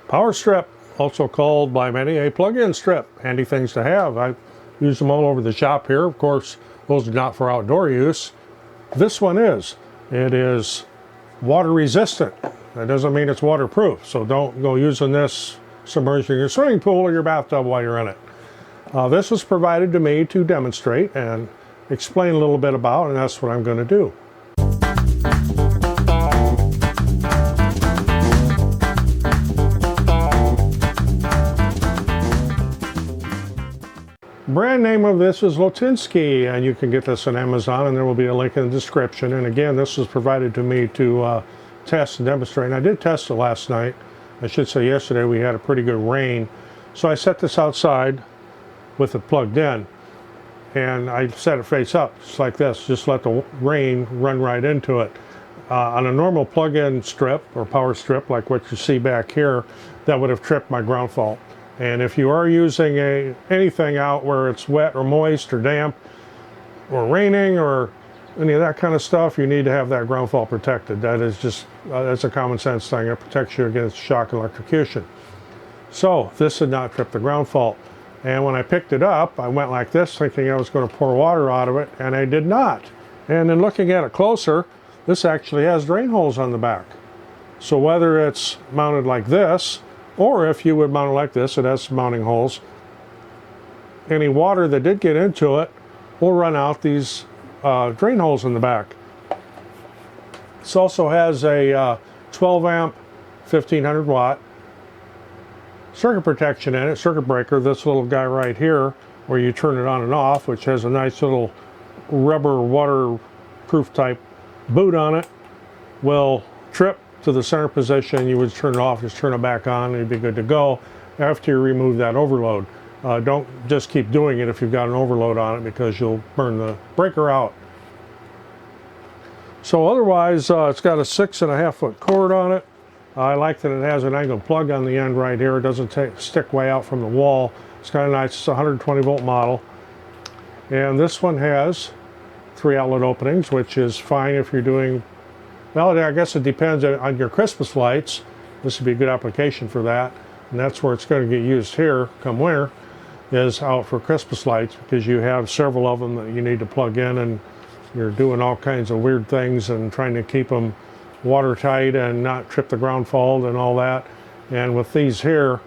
Power strip, also called by many a plug-in strip. Handy things to have. I use them all over the shop here. Of course, those are not for outdoor use. This one is. It is water resistant. That doesn't mean it's waterproof, so don't go using this submerging your swimming pool or your bathtub while you're in it. This was provided to me to demonstrate and explain a little bit about, and that's what I'm going to do. Brand name of this is Loitinsy, and you can get this on Amazon, and there will be a link in the description. And again, this was provided to me to test and demonstrate. And I did test it last night. I should say yesterday we had a pretty good rain. So I set this outside with it plugged in, and I set it face up just like this. Just let the rain run right into it. On a normal plug-in strip or power strip like what you see back here, that would have tripped my ground fault. And if you are using anything out where it's wet or moist or damp or raining or any of that kind of stuff, you need to have that ground fault protected. That is just, that's a common sense thing. It protects you against shock and electrocution. So this did not trip the ground fault. And when I picked it up, I went like this thinking I was going to pour water out of it, and I did not. And then looking at it closer, this actually has drain holes on the back. So whether it's mounted like this, or if you would mount it like this, it has some mounting holes. Any water that did get into it will run out these drain holes in the back. This also has a 12 amp, 1500 watt circuit protection in it, circuit breaker. This little guy right here, where you turn it on and off, which has a nice little rubber waterproof type boot on it, will trip to the center position. You would turn it off, just turn it back on, and you'd be good to go after you remove that overload. Don't just keep doing it if you've got an overload on it, because you'll burn the breaker out. So otherwise, it's got a 6.5 foot cord on it. I like that it has an angled plug on the end right here. It doesn't stick way out from the wall. It's kind of nice. It's a 120 volt model. And this one has 3 outlet openings, which is fine if you're doing, well, I guess it depends on your Christmas lights. This would be a good application for that. And that's where it's going to get used here, come winter, is out for Christmas lights, because you have several of them that you need to plug in, and you're doing all kinds of weird things and trying to keep them watertight and not trip the ground fault and all that. And with these here,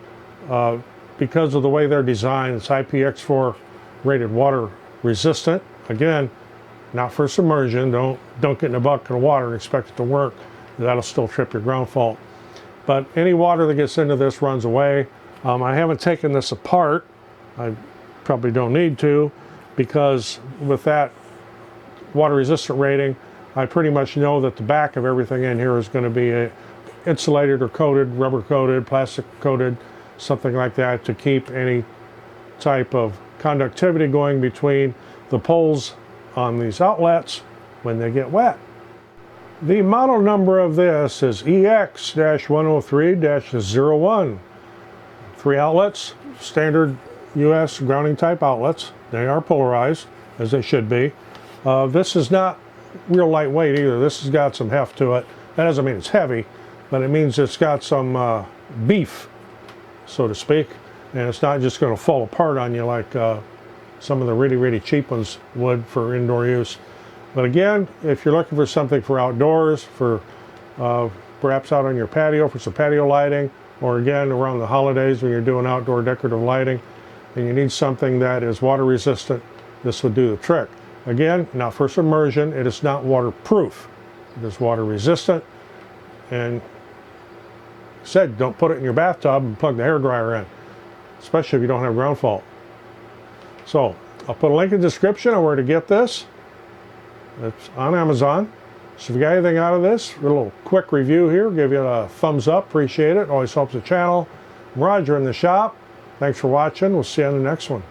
because of the way they're designed, it's IPX4 rated water resistant. Again, not for submersion. Don't get in a bucket of water and expect it to work. That'll still trip your ground fault. But any water that gets into this runs away. I haven't taken this apart. I probably don't need to, because with that water resistant rating, I pretty much know that the back of everything in here is going to be insulated or coated, rubber coated, plastic coated, something like that, to keep any type of conductivity going between the poles on these outlets when they get wet. The model number of this is EX-103-01. 3 outlets, standard US grounding type outlets. They are polarized, as they should be. This is not real lightweight either. This has got some heft to it. That doesn't mean it's heavy, but it means it's got some beef, so to speak, and it's not just going to fall apart on you like some of the really cheap ones would for indoor use. But again, if you're looking for something for outdoors, for perhaps out on your patio for some patio lighting, or again around the holidays when you're doing outdoor decorative lighting, and you need something that is water resistant, this would do the trick. Again, not for submersion. It is not waterproof. It is water resistant. And said, don't put it in your bathtub and plug the hairdryer in, especially if you don't have ground fault. So I'll put a link in the description on where to get this. It's on Amazon. So if you got anything out of this, a little quick review here, give you a thumbs up. Appreciate it. Always helps the channel. I'm Roger in the shop. Thanks for watching. We'll see you on the next one.